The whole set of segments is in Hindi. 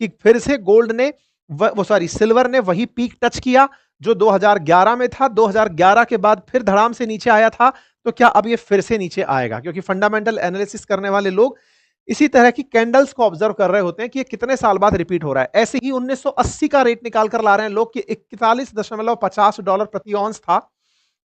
कि फिर से गोल्ड ने सिल्वर ने वही पीक टच किया जो 2011 में था, 2011 के बाद फिर धड़ाम से नीचे आया था, तो क्या अब ये फिर से नीचे आएगा? क्योंकि फंडामेंटल एनालिसिस करने वाले लोग इसी तरह की कैंडल्स को ऑब्जर्व कर रहे होते हैं कि ये कितने साल बाद रिपीट हो रहा है। ऐसे ही 1980 का रेट निकाल कर ला रहे हैं लोग कि $41.50 प्रति ऑन्स था,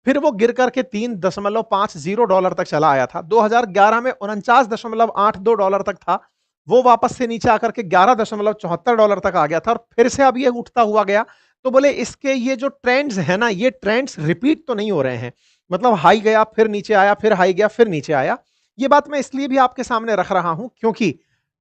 फिर वो गिर करके $3.50 तक चला आया था। 2011 में $49.82 तक था, वो वापस से नीचे आकर के $11.74 तक आ गया था और फिर से अब ये उठता हुआ गया। तो बोले इसके ये जो ट्रेंड्स है ना, ये ट्रेंड्स रिपीट तो नहीं हो रहे हैं, मतलब हाई गया फिर नीचे आया, फिर हाई गया फिर नीचे आया। ये बात मैं इसलिए भी आपके सामने रख रहा हूं क्योंकि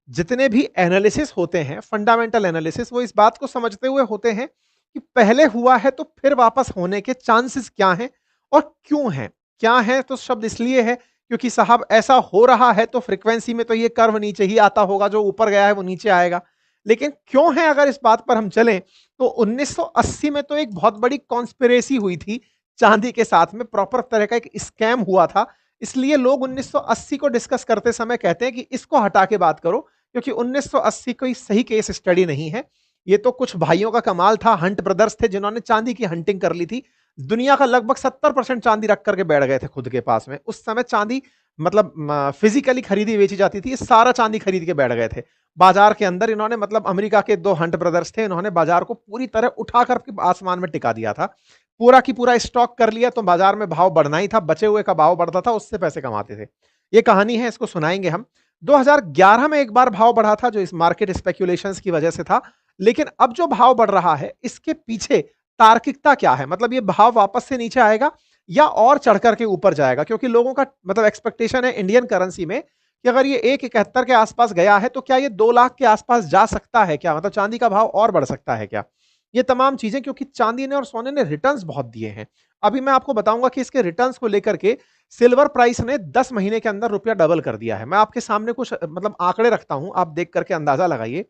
जितने भी एनालिसिस होते हैं, फंडामेंटल एनालिसिस, वो इस बात को समझते हुए होते हैं कि पहले हुआ है तो फिर वापस होने के चांसेस क्या हैं और क्यों हैं। क्या है तो शब्द इसलिए है क्योंकि साहब ऐसा हो रहा है तो फ्रीक्वेंसी में तो ये कर्व नीचे ही आता होगा, जो ऊपर गया है वो नीचे आएगा। लेकिन क्यों है, अगर इस बात पर हम चलें तो 1980 में तो एक बहुत बड़ी कॉन्स्पिरेसी हुई थी चांदी के साथ में, प्रॉपर तरह का एक स्कैम हुआ था। इसलिए लोग 1980 को डिस्कस करते समय कहते हैं कि इसको हटा के बात करो, क्योंकि 1980 कोई सही केस स्टडी नहीं है। ये तो कुछ भाइयों का कमाल था, हंट ब्रदर्स थे जिन्होंने चांदी की हंटिंग कर ली थी। दुनिया का लगभग 70% चांदी रख करके बैठ गए थे खुद के पास में। उस समय चांदी मतलब फिजिकली खरीदी बेची जाती थी, सारा चांदी खरीद के बैठ गए थे बाजार के अंदर। इन्होंने मतलब अमेरिका के दो हंट ब्रदर्स थे, इन्होंने बाजार को पूरी तरह उठा करके आसमान में टिका दिया था। पूरा की पूरा स्टॉक कर लिया तो बाजार में भाव बढ़ना ही था, बचे हुए का भाव बढ़ता था, उससे पैसे कमाते थे। ये कहानी है, इसको सुनाएंगे हम। 2011 में एक बार भाव बढ़ा था जो इस मार्केट स्पेक्यूलेशंस की वजह से था, लेकिन अब जो भाव बढ़ रहा है इसके पीछे तार्किकता क्या है? मतलब ये भाव वापस से नीचे आएगा या और चढ़ करके ऊपर जाएगा? क्योंकि लोगों का मतलब एक्सपेक्टेशन है इंडियन करेंसी में कि अगर ये 171 के आसपास गया है तो क्या ये 2 लाख के आसपास जा सकता है क्या? मतलब चांदी का भाव और बढ़ सकता है क्या? ये तमाम चीजें, क्योंकि चांदी ने और सोने ने रिटर्न्स बहुत दिए हैं। अभी मैं आपको बताऊंगा कि इसके रिटर्न्स को लेकर के सिल्वर प्राइस ने 10 महीने के अंदर रुपया डबल कर दिया है। मैं आपके सामने कुछ मतलब आंकड़े रखता हूं, आप देख करके अंदाजा लगाइए।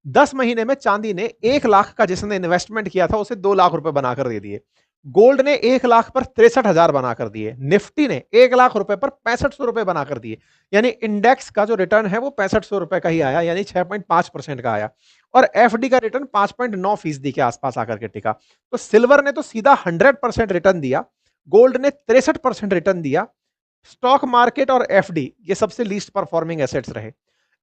10 महीने में चांदी ने 1 लाख का जिसने इन्वेस्टमेंट किया था उसे 2 लाख रुपए बनाकर दे दिए। गोल्ड ने 1 लाख पर 63,000 बनाकर दिए। निफ्टी ने 1 लाख रुपए पर 6500 रुपए बनाकर दिए। यानी इंडेक्स का जो रिटर्न है वो 6500 रुपए का ही आया, यानी 6.5% का आया। और एफडी का रिटर्न 5.9% के आसपास आकर के टिका। तो सिल्वर ने तो सीधा 100% रिटर्न दिया, गोल्ड ने 63% रिटर्न दिया। स्टॉक मार्केट और एफडी ये सबसे लीस्ट परफॉर्मिंग एसेट्स रहे।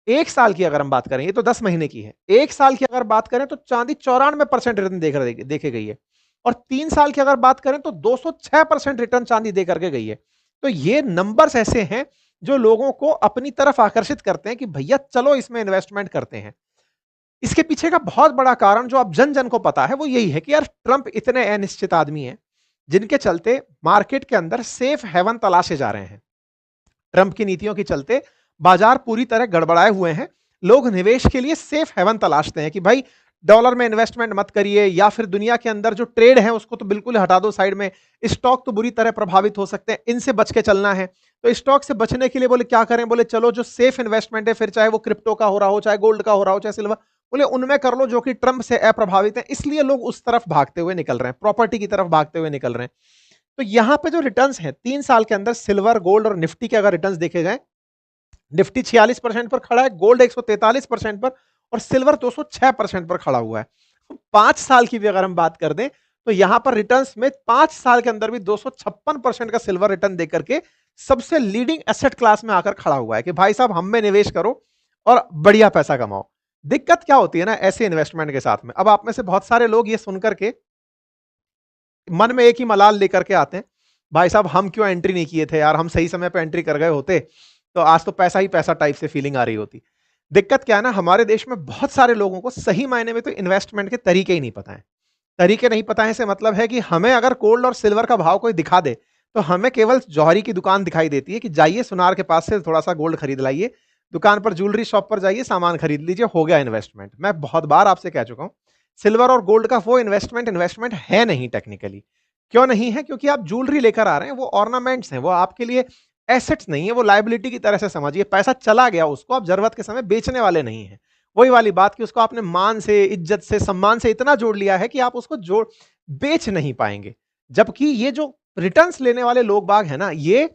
एक साल की अगर हम बात करें, ये तो 10 महीने की है, एक साल की अगर बात करें तो चांदी 94% रिटर्न देखे गई है। और 3 साल की अगर बात करें तो 206% रिटर्न चांदी दे करके गई है। तो ये नंबर्स ऐसे हैं जो लोगों को अपनी तरफ आकर्षित करते हैं कि भैया चलो इसमें इन्वेस्टमेंट करते हैं। इसके पीछे का बहुत बड़ा कारण जो अब जन जन को पता है वो यही है कि यार ट्रंप इतने अनिश्चित आदमी हैं जिनके चलते मार्केट के अंदर सेफ हेवन तलाशे जा रहे हैं। ट्रंप की नीतियों के चलते बाजार पूरी तरह गड़बड़ाए हुए हैं। लोग निवेश के लिए सेफ हेवन तलाशते हैं कि भाई डॉलर में इन्वेस्टमेंट मत करिए, या फिर दुनिया के अंदर जो ट्रेड है उसको तो बिल्कुल हटा दो साइड में, स्टॉक तो बुरी तरह प्रभावित हो सकते हैं, इनसे बच के चलना है। तो स्टॉक से बचने के लिए बोले क्या करें, बोले चलो जो सेफ इन्वेस्टमेंट है, फिर चाहे वो क्रिप्टो का हो रहा हो, चाहे गोल्ड का हो रहा हो, चाहे सिल्वर, बोले उनमें कर लो जो कि ट्रंप से अप्रभावित है। इसलिए लोग उस तरफ भागते हुए निकल रहे हैं, प्रॉपर्टी की तरफ भागते हुए निकल रहे हैं। तो यहां पे जो रिटर्न्स हैं 3 साल के अंदर सिल्वर, गोल्ड और निफ्टी के अगर रिटर्न्स देखे जाए, निफ्टी 46% पर खड़ा है, गोल्ड 143% पर और सिल्वर 206% पर खड़ा हुआ है। 5 साल की भी अगर हम बात कर दें तो यहां पर रिटर्न्स में 5 साल के अंदर भी 256% का सिल्वर रिटर्न देकर के सबसे लीडिंग एसेट क्लास में आकर खड़ा हुआ है कि भाई साहब हम में निवेश करो और बढ़िया पैसा कमाओ। दिक्कत क्या होती है ना ऐसे इन्वेस्टमेंट के साथ में, अब आप में से बहुत सारे लोग ये सुनकर के मन में एक ही मलाल लेकर के आते हैं, भाई साहब हम क्यों एंट्री नहीं किए थे यार, हम सही समय पे एंट्री कर गए होते तो आज तो पैसा ही पैसा टाइप से फीलिंग आ रही होती। दिक्कत क्या है ना, हमारे देश में बहुत सारे लोगों को सही मायने में तो इन्वेस्टमेंट के तरीके ही नहीं पता है। तरीके नहीं पता है से मतलब है कि हमें अगर गोल्ड और सिल्वर का भाव कोई दिखा दे तो हमें केवल जौहरी की दुकान दिखाई देती है कि जाइए सुनार के पास से थोड़ा सा गोल्ड खरीद लाइए, दुकान पर ज्वेलरी शॉप पर जाइए सामान खरीद लीजिए, हो गया इन्वेस्टमेंट। मैं बहुत बार आपसे कह चुका हूं सिल्वर और गोल्ड का वो इन्वेस्टमेंट इन्वेस्टमेंट है नहीं टेक्निकली। क्यों नहीं है? क्योंकि आप ज्वेलरी लेकर आ रहे हैं, वो ऑर्नामेंट्स हैं, वो आपके लिए एसेट्स नहीं है, वो लाइबिलिटी की तरह से समझिए। पैसा चला गया, उसको आप जरूरत के समय बेचने वाले नहीं है। वही वाली बात कि उसको आपने मान से, इज्जत से, सम्मान से इतना जोड़ लिया है कि आप उसको जोड़ बेच नहीं पाएंगे। जबकि ये जो रिटर्न्स लेने वाले लोग बाग है ना, ये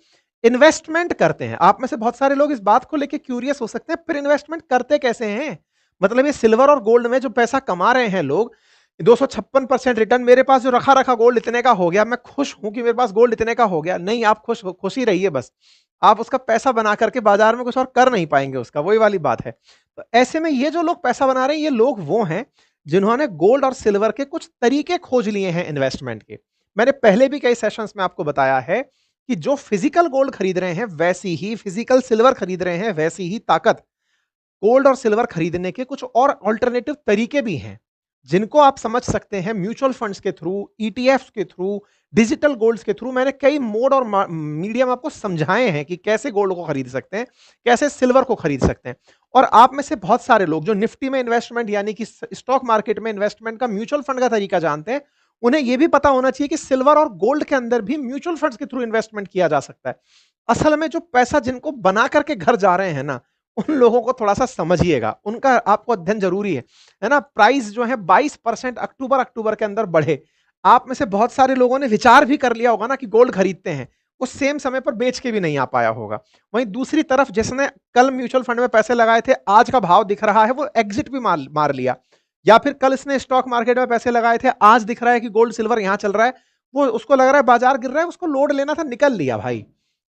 इन्वेस्टमेंट करते हैं। आप में से बहुत सारे लोग इस बात को लेकर क्यूरियस हो सकते हैं, फिर इन्वेस्टमेंट करते कैसे हैं? मतलब ये सिल्वर और गोल्ड में जो पैसा कमा रहे हैं लोग, 256% रिटर्न, मेरे पास जो रखा रखा गोल्ड इतने का हो गया, मैं खुश हूं कि मेरे पास गोल्ड इतने का हो गया। नहीं, आप खुश ही रहिए बस। आप उसका पैसा बना करके बाजार में कुछ और कर नहीं पाएंगे उसका, वही वाली बात है। तो ऐसे में ये जो लोग पैसा बना रहे हैं, ये लोग वो हैं जिन्होंने गोल्ड और सिल्वर के कुछ तरीके खोज लिए हैं इन्वेस्टमेंट के। मैंने पहले भी कई सेशंस में आपको बताया है कि जो फिजिकल गोल्ड खरीद रहे हैं वैसी ही फिजिकल सिल्वर खरीद रहे हैं, वैसी ही ताकत गोल्ड और सिल्वर खरीदने के कुछ और ऑल्टरनेटिव तरीके भी हैं, जिनको आप समझ सकते हैं म्यूचुअल फंड्स के थ्रू, ईटीएफ्स के थ्रू, डिजिटल गोल्ड्स के थ्रू। मैंने कई मोड और मीडियम आपको समझाए हैं कि कैसे गोल्ड को खरीद सकते हैं, कैसे सिल्वर को खरीद सकते हैं। और आप में से बहुत सारे लोग जो निफ्टी में इन्वेस्टमेंट यानी कि स्टॉक मार्केट में इन्वेस्टमेंट का म्यूचुअल फंड का तरीका जानते हैं, उन्हें यह भी पता होना चाहिए कि सिल्वर और गोल्ड के अंदर भी म्यूचुअल फंड्स के थ्रू इन्वेस्टमेंट किया जा सकता है। असल में जो पैसा जिनको बना करके घर जा रहे हैं ना, उन लोगों को थोड़ा सा समझिएगा, उनका आपको अध्ययन जरूरी है ना। प्राइस जो है 22% अक्टूबर अक्टूबर के अंदर बढ़े। आप में से बहुत सारे लोगों ने विचार भी कर लिया होगा ना कि गोल्ड खरीदते हैं, उस सेम समय पर बेच के भी नहीं आ पाया होगा। वहीं दूसरी तरफ जिसने कल म्यूचुअल फंड में पैसे लगाए थे, आज का भाव दिख रहा है, वो एग्जिट भी मार लिया। या फिर कल इसने स्टॉक मार्केट में पैसे लगाए थे, आज दिख रहा है कि गोल्ड सिल्वर यहां चल रहा है, वो उसको लग रहा है बाजार गिर रहा है, उसको लोड लेना था, निकल लिया भाई।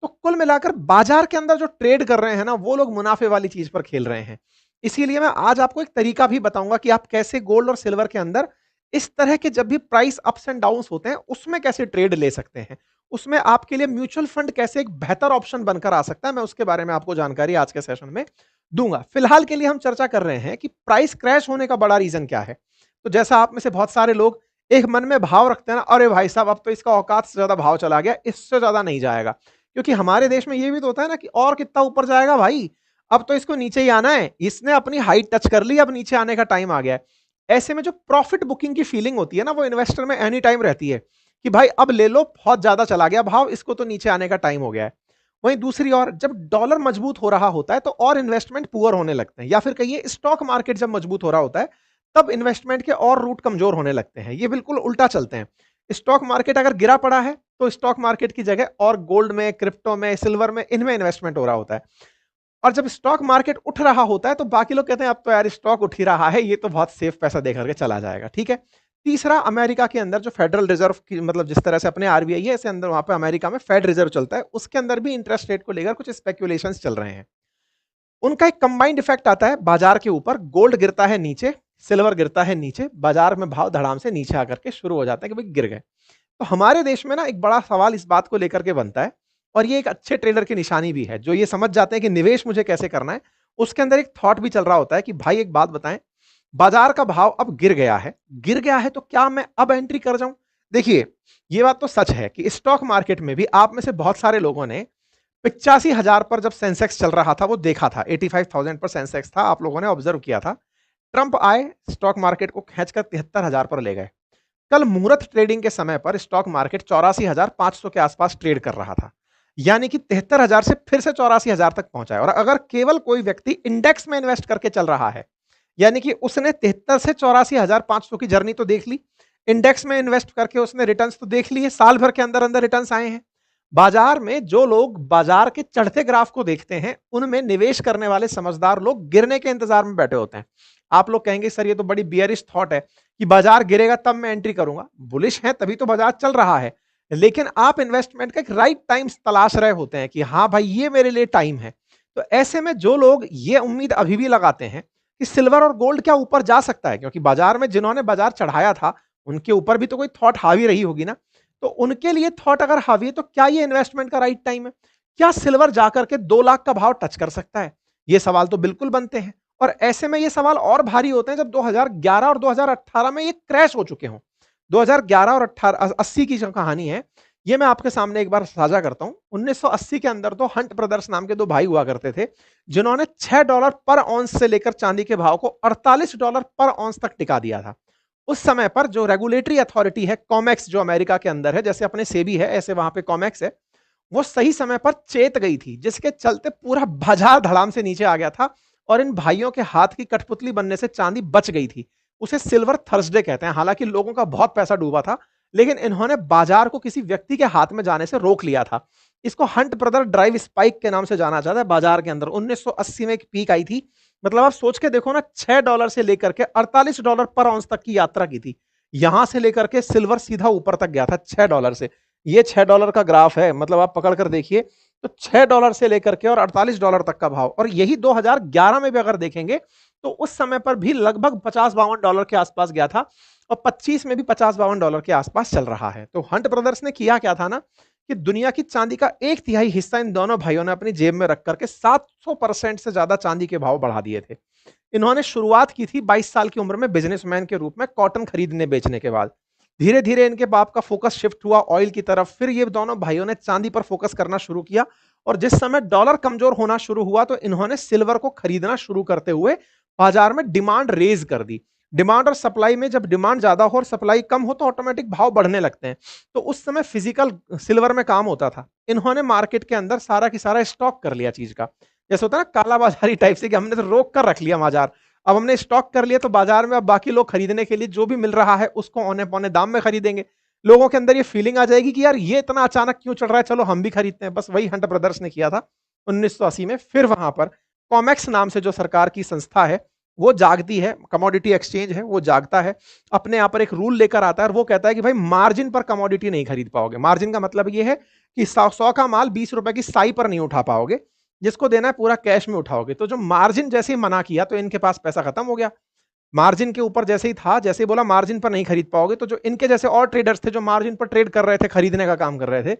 तो कुल मिलाकर बाजार के अंदर जो ट्रेड कर रहे हैं ना, वो लोग मुनाफे वाली चीज पर खेल रहे हैं। इसीलिए मैं आज आपको एक तरीका भी बताऊंगा कि आप कैसे गोल्ड और सिल्वर के अंदर इस तरह के जब भी प्राइस अप्स एंड डाउन्स होते हैं, उसमें कैसे ट्रेड ले सकते हैं, उसमें आपके लिए म्यूचुअल फंड कैसे एक बेहतर ऑप्शन बनकर आ सकता है, मैं उसके बारे में आपको जानकारी आज के सेशन में दूंगा। फिलहाल के लिए हम चर्चा कर रहे हैं कि प्राइस क्रैश होने का बड़ा रीजन क्या है। तो जैसा आप में से बहुत सारे लोग एक मन में भाव रखते हैं ना, अरे भाई साहब अब तो इसका औकात से ज्यादा भाव चला गया, इससे ज्यादा नहीं जाएगा। क्योंकि हमारे देश में ये भी तो होता है ना कि और कितना ऊपर जाएगा भाई, अब तो इसको नीचे ही आना है, इसने अपनी हाइट टच कर ली, अब नीचे आने का टाइम आ गया है। ऐसे में जो प्रॉफिट बुकिंग की फीलिंग होती है ना, वो इन्वेस्टर में एनी टाइम रहती है कि भाई अब ले लो, बहुत ज्यादा चला गया भाव, इसको तो नीचे आने का टाइम हो गया है। वहीं दूसरी ओर जब डॉलर मजबूत हो रहा होता है तो और इन्वेस्टमेंट पुअर होने लगते हैं, या फिर कहिए स्टॉक मार्केट जब मजबूत हो रहा होता है तब इन्वेस्टमेंट के और रूट कमजोर होने लगते हैं। ये बिल्कुल उल्टा चलते हैं। स्टॉक मार्केट अगर गिरा पड़ा है तो स्टॉक मार्केट की जगह और गोल्ड में, क्रिप्टो में, सिल्वर में, इनमें इन्वेस्टमेंट हो रहा होता है। और जब स्टॉक मार्केट उठ रहा होता है तो बाकी लोग कहते हैं अब तो यार स्टॉक उठ ही रहा है, ये तो बहुत सेफ पैसा दे करके चला जाएगा। ठीक है। तीसरा, अमेरिका के अंदर जो फेडरल रिजर्व की, मतलब जिस तरह से अपने आरबीआई है, ऐसे अंदर वहां पे अमेरिका में फेड रिजर्व चलता है, उसके अंदर भी इंटरेस्ट रेट को लेकर कुछ स्पेकुलेशंस चल रहे हैं। उनका एक कंबाइंड इफेक्ट आता है बाजार के ऊपर, गोल्ड गिरता है नीचे, सिल्वर गिरता है नीचे, बाजार में भाव धड़ाम से नीचे आकर के शुरू हो जाता है कि भाई गिर गए। तो हमारे देश में ना एक बड़ा सवाल इस बात को लेकर के बनता है, और ये एक अच्छे ट्रेडर की निशानी भी है जो ये समझ जाते हैं कि निवेश मुझे कैसे करना है। उसके अंदर एक थॉट भी चल रहा होता है कि भाई एक बात बताएं, बाजार का भाव अब गिर गया है तो क्या मैं अब एंट्री कर जाऊं। देखिए, ये बात तो सच है कि स्टॉक मार्केट में भी आप में से बहुत सारे लोगों ने 85,000 पर जब सेंसेक्स चल रहा था वो देखा था, 85,000 पर सेंसेक्स था, आप लोगों ने ऑब्जर्व किया था। ट्रंप आए, स्टॉक मार्केट को खींचकर 73,000 पर ले गए। कल मुहूर्त ट्रेडिंग के समय पर स्टॉक मार्केट 84,500 के आसपास ट्रेड कर रहा था, यानी कि 73,000 से फिर से 84,000 तक पहुंचा है। और अगर केवल कोई व्यक्ति इंडेक्स में इन्वेस्ट करके चल रहा है, यानी कि उसने 73 से 84,500 की जर्नी तो देख ली, इंडेक्स में इन्वेस्ट करके उसने रिटर्न्स तो देख लिए, साल भर के अंदर अंदर रिटर्न्स आए हैं। बाजार में जो लोग बाजार के चढ़ते ग्राफ को देखते हैं, उनमें निवेश करने वाले समझदार लोग गिरने के इंतजार में बैठे होते हैं। आप लोग कहेंगे सर ये तो बड़ी बियरिश थॉट है कि बाजार गिरेगा तब मैं एंट्री करूंगा। बुलिश है तभी तो बाजार चल रहा है, लेकिन आप इन्वेस्टमेंट का एक राइट टाइम तलाश रहे होते हैं कि हाँ भाई ये मेरे लिए टाइम है। तो ऐसे में जो लोग ये उम्मीद अभी भी लगाते हैं कि सिल्वर और गोल्ड क्या ऊपर जा सकता है, क्योंकि बाजार में जिन्होंने बाजार चढ़ाया था उनके ऊपर भी तो कोई थॉट हावी रही होगी ना, तो उनके लिए थॉट अगर हावी है तो क्या ये इन्वेस्टमेंट का राइट टाइम है? क्या सिल्वर जाकर के 2 लाख का भाव टच कर सकता है? ये सवाल तो बिल्कुल बनते हैं। और ऐसे में ये सवाल और भारी होते हैं जब 2011 और 2018 में ये क्रैश हो चुके हों। 2011 और 18 80 की जो कहानी है, ये मैं आपके सामने एक बार साझा करता हूं। 1980 के अंदर तो हंट ब्रदर्स नाम के 2 भाई हुआ करते थे, जिन्होंने $6 पर ऑन्स से लेकर चांदी के भाव को $48 पर ऑन्स तक टिका दिया था। उस समय पर जो रेगुलेटरी अथॉरिटी है कॉमेक्स, जो अमेरिका के अंदर है, जैसे अपने सेबी है ऐसे वहां पे कॉमेक्स है, वो सही समय पर चेत गई थी, जिसके चलते पूरा बाजार धड़ाम से नीचे आ गया था और इन भाइयों के हाथ की कठपुतली बनने से चांदी बच गई थी। उसे सिल्वर थर्सडे कहते हैं। हालांकि लोगों का बहुत पैसा डूबा था, लेकिन इन्होंने बाजार को किसी व्यक्ति के हाथ में जाने से रोक लिया था। इसको हंट ब्रदर ड्राइव स्पाइक के नाम से जाना जाता है। बाजार के अंदर 1980 में एक पीक आई थी मतलब आप सोच के देखो ना, $6 से लेकर के $48 पर आउंस तक की यात्रा की थी। यहां से लेकर के सिल्वर सीधा ऊपर तक गया था $6 से। ये $6 का ग्राफ है, मतलब आप पकड़ कर देखिए, तो $6 से लेकर के और $48 तक का भाव। और यही 2011 में भी अगर देखेंगे तो उस समय पर भी लगभग $50-52 के आसपास गया था, और 25 में भी $50-52 के आसपास चल रहा है। तो हंट ब्रदर्स ने किया क्या था ना, कि दुनिया की चांदी का 1/3 हिस्सा इन दोनों भाइयों ने अपनी जेब में रख करके 700% से ज्यादा चांदी के भाव बढ़ा दिए थे। इन्होंने शुरुआत की थी 22 साल की उम्र में बिजनेसमैन के रूप में कॉटन खरीदने बेचने के बाद। धीरे धीरे इनके बाप का फोकस शिफ्ट हुआ ऑयल की तरफ, फिर ये दोनों भाइयों ने चांदी पर फोकस करना शुरू किया। और जिस समय डॉलर कमजोर होना शुरू हुआ तो इन्होंने सिल्वर को खरीदना शुरू करते हुए बाजार में डिमांड रेज कर दी। डिमांड और सप्लाई में जब डिमांड ज्यादा हो और सप्लाई कम हो तो ऑटोमेटिक भाव बढ़ने लगते हैं। तो उस समय फिजिकल सिल्वर में काम होता था। इन्होंने मार्केट के अंदर सारा की सारा स्टॉक कर लिया चीज का। जैसे होता है ना काला बाजारी टाइप से, कि हमने तो रोक कर रख लिया बाजार, अब हमने स्टॉक कर लिया तो बाजार में अब बाकी लोग खरीदने के लिए जो भी मिल रहा है उसको औने पौने दाम में खरीदेंगे। लोगों के अंदर ये फीलिंग आ जाएगी कि यार ये इतना अचानक क्यों चढ़ रहा है, चलो हम भी खरीदते हैं। बस वही हंट ब्रदर्स ने किया था 1980 में। फिर वहां पर कॉमेक्स नाम से जो सरकार की संस्था है वो जागती है, कमोडिटी एक्सचेंज है वो जागता है, अपने यहाँ पर एक रूल लेकर आता है और वो कहता है कि भाई मार्जिन पर कमोडिटी नहीं खरीद पाओगे। मार्जिन का मतलब ये है कि 100 का माल 20 रुपए की साई पर नहीं उठा पाओगे, जिसको देना है पूरा कैश में उठाओगे। तो जो मार्जिन जैसे ही मना किया तो इनके पास पैसा खत्म हो गया। मार्जिन के ऊपर जैसे ही था, जैसे ही बोला मार्जिन पर नहीं खरीद पाओगे, तो जो इनके जैसे और ट्रेडर्स थे जो मार्जिन पर ट्रेड कर रहे थे, खरीदने का काम कर रहे थे,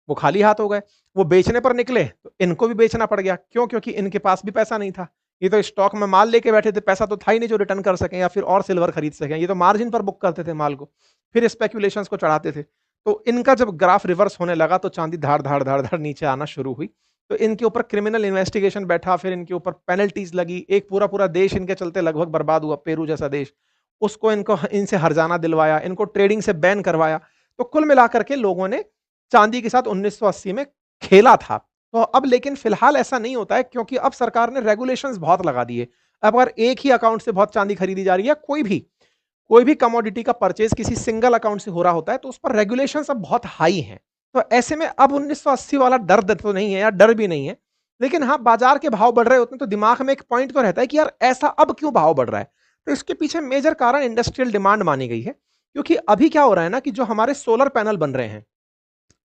वो खाली हाथ हो गए। वो बेचने पर निकले तो इनको भी बेचना पड़ गया। क्यों? क्योंकि इनके पास भी पैसा नहीं था। ये तो स्टॉक में माल लेके बैठे थे, पैसा तो था ही नहीं जो रिटर्न कर सकें या फिर और सिल्वर खरीद सकें। ये तो मार्जिन पर बुक करते थे माल को, फिर स्पेकुलेशंस को चढ़ाते थे। तो इनका जब ग्राफ रिवर्स होने लगा तो चांदी धाड़ धाड़ धाड़ धाड़ नीचे आना शुरू हुई। तो इनके ऊपर क्रिमिनल इन्वेस्टिगेशन बैठा, फिर इनके ऊपर पेनल्टीज लगी। एक पूरा पूरा देश इनके चलते लगभग बर्बाद हुआ, पेरू जैसा देश। उसको इनको इनसे हर्जाना दिलवाया, इनको ट्रेडिंग से बैन करवाया। तो कुल मिलाकर के लोगों ने चांदी के साथ 1980 में खेला था। तो अब लेकिन फिलहाल ऐसा नहीं होता है, क्योंकि अब सरकार ने रेगुलेशंस बहुत लगा दिए। अब अगर एक ही अकाउंट से बहुत चांदी खरीदी जा रही है, कोई भी कमोडिटी का परचेज किसी सिंगल अकाउंट से हो रहा होता है, तो उस पर रेगुलेशंस अब बहुत हाई हैं। तो ऐसे में अब 1980 वाला डर तो नहीं है, या डर भी नहीं है। लेकिन हाँ, बाजार के भाव बढ़ रहे होते हैं तो दिमाग में एक पॉइंट तो रहता है कि यार ऐसा अब क्यों भाव बढ़ रहा है। तो इसके पीछे मेजर कारण इंडस्ट्रियल डिमांड मानी गई है। क्योंकि अभी क्या हो रहा है ना, कि जो हमारे सोलर पैनल बन रहे हैं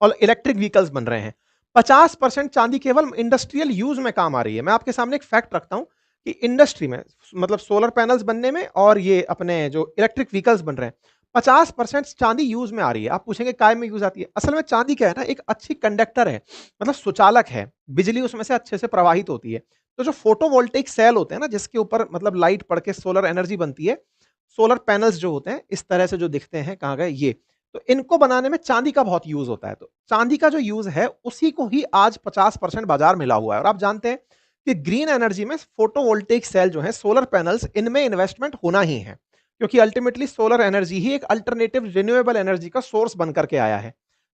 और इलेक्ट्रिक व्हीकल्स बन रहे हैं, 50% चांदी केवल इंडस्ट्रियल यूज में काम आ रही है। मैं आपके सामने एक फैक्ट रखता हूं कि इंडस्ट्री में, मतलब सोलर पैनल्स बनने में और ये अपने जो इलेक्ट्रिक व्हीकल्स बन रहे हैं, 50% चांदी यूज में आ रही है। आप पूछेंगे काय में यूज आती है? असल में चांदी क्या है ना, एक अच्छी कंडक्टर है, मतलब सुचालक है, बिजली उसमें से अच्छे से प्रवाहित होती है। तो जो फोटोवोल्टेइक सेल होते हैं ना, जिसके ऊपर मतलब लाइट पड़ के सोलर एनर्जी बनती है, सोलर पैनल्स जो होते हैं इस तरह से जो दिखते हैं, कहाँ गए ये, तो इनको बनाने में चांदी का बहुत यूज होता है। तो चांदी का जो यूज है उसी को ही आज 50% बाजार मिला हुआ है। और आप जानते हैं कि ग्रीन एनर्जी में फोटोवोल्टेइक सेल जो है, सोलर पैनल्स, इनमें इन्वेस्टमेंट होना ही है। क्योंकि अल्टीमेटली सोलर एनर्जी ही एक अल्टरनेटिव रिन्यूएबल एनर्जी का सोर्स बनकर के आया है।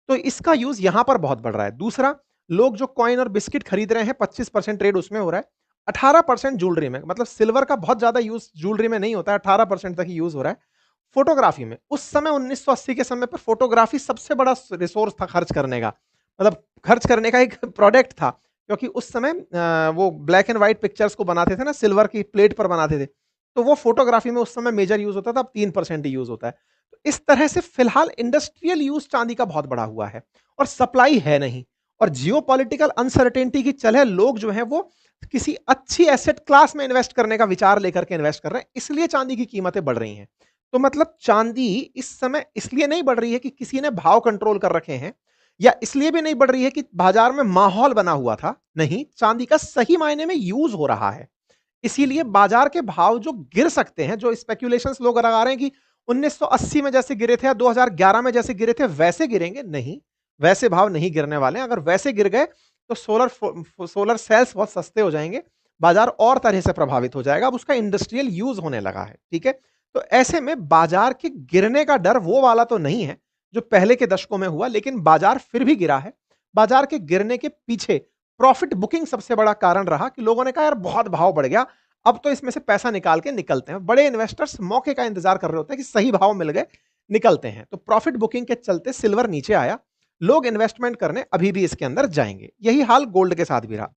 तो इसका यूज यहां पर बहुत बढ़ रहा है। दूसरा, लोग जो कॉइन और बिस्किट खरीद रहे हैं, 25% ट्रेड उसमें हो रहा है। 18% ज्वेलरी में, मतलब सिल्वर का बहुत ज्यादा यूज ज्वेलरी में नहीं होता है, 18% तक ही यूज हो रहा है। फोटोग्राफी में उस समय 1980 के समय पर फोटोग्राफी सबसे बड़ा रिसोर्स था खर्च करने का, मतलब खर्च करने का एक प्रोडक्ट था। क्योंकि उस समय वो ब्लैक एंड व्हाइट पिक्चर्स को बनाते थे ना, सिल्वर की प्लेट पर बनाते थे, तो वो फोटोग्राफी में उस समय मेजर यूज होता था। अब 3% ही यूज होता है। तो इस तरह से फिलहाल इंडस्ट्रियल यूज चांदी का बहुत बड़ा हुआ है और सप्लाई है नहीं। और जियो पॉलिटिकल अनसर्टेनिटी की चल है, लोग जो है वो किसी अच्छी एसेट क्लास में इन्वेस्ट करने का विचार लेकर के इन्वेस्ट कर रहे हैं, इसलिए चांदी की कीमतें बढ़ रही हैं। तो मतलब चांदी इस समय इसलिए नहीं बढ़ रही है कि किसी ने भाव कंट्रोल कर रखे हैं, या इसलिए भी नहीं बढ़ रही है कि बाजार में माहौल बना हुआ था। नहीं, चांदी का सही मायने में यूज हो रहा है। इसीलिए बाजार के भाव जो गिर सकते हैं, जो स्पेकुलेशंस लोग लगा रहे हैं कि 1980 में जैसे गिरे थे या 2011 में जैसे गिरे थे वैसे गिरेंगे, नहीं, वैसे भाव नहीं गिरने वाले हैं। अगर वैसे गिर गए तो सोलर सेल्स बहुत सस्ते हो जाएंगे, बाजार और तरह से प्रभावित हो जाएगा। अब उसका इंडस्ट्रियल यूज होने लगा है। ठीक है, तो ऐसे में बाजार के गिरने का डर वो वाला तो नहीं है जो पहले के दशकों में हुआ, लेकिन बाजार फिर भी गिरा है। बाजार के गिरने के पीछे प्रॉफिट बुकिंग सबसे बड़ा कारण रहा कि लोगों ने कहा यार बहुत भाव बढ़ गया, अब तो इसमें से पैसा निकाल के निकलते हैं। बड़े इन्वेस्टर्स मौके का इंतजार कर रहे होते हैं कि सही भाव मिल गए, निकलते हैं। तो प्रॉफिट बुकिंग के चलते सिल्वर नीचे आया, लोग इन्वेस्टमेंट करने अभी भी इसके अंदर जाएंगे। यही हाल गोल्ड के साथ भी रहा।